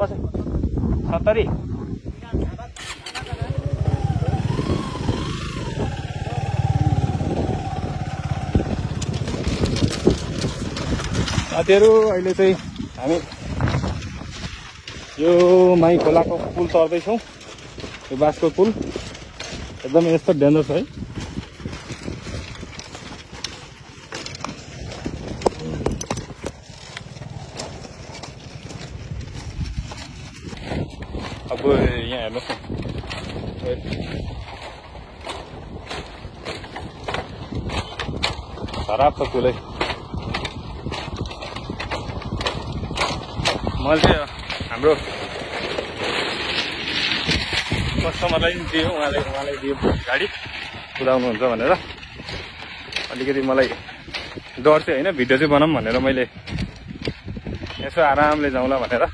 कसै 70 साथीहरु अहिले चाहिँ हामी यो माई खोलाको पुल चढ्दै छौं यो बाँसको पुल एकदमै यस्तो डेन्जर छ है अब यहाँ हेर्नुस् खराब छ पुलै मैले चाहिँ हाम्रो कस्टमरलाई दियो उहाँले दियो गाडी कुदाउनुहुन्छ भनेर अलिकति मलाई डर चाहिँ हैन भिडियो चाहिँ बनाऊँ भनेर मैले यसो आरामले जाउँला भनेर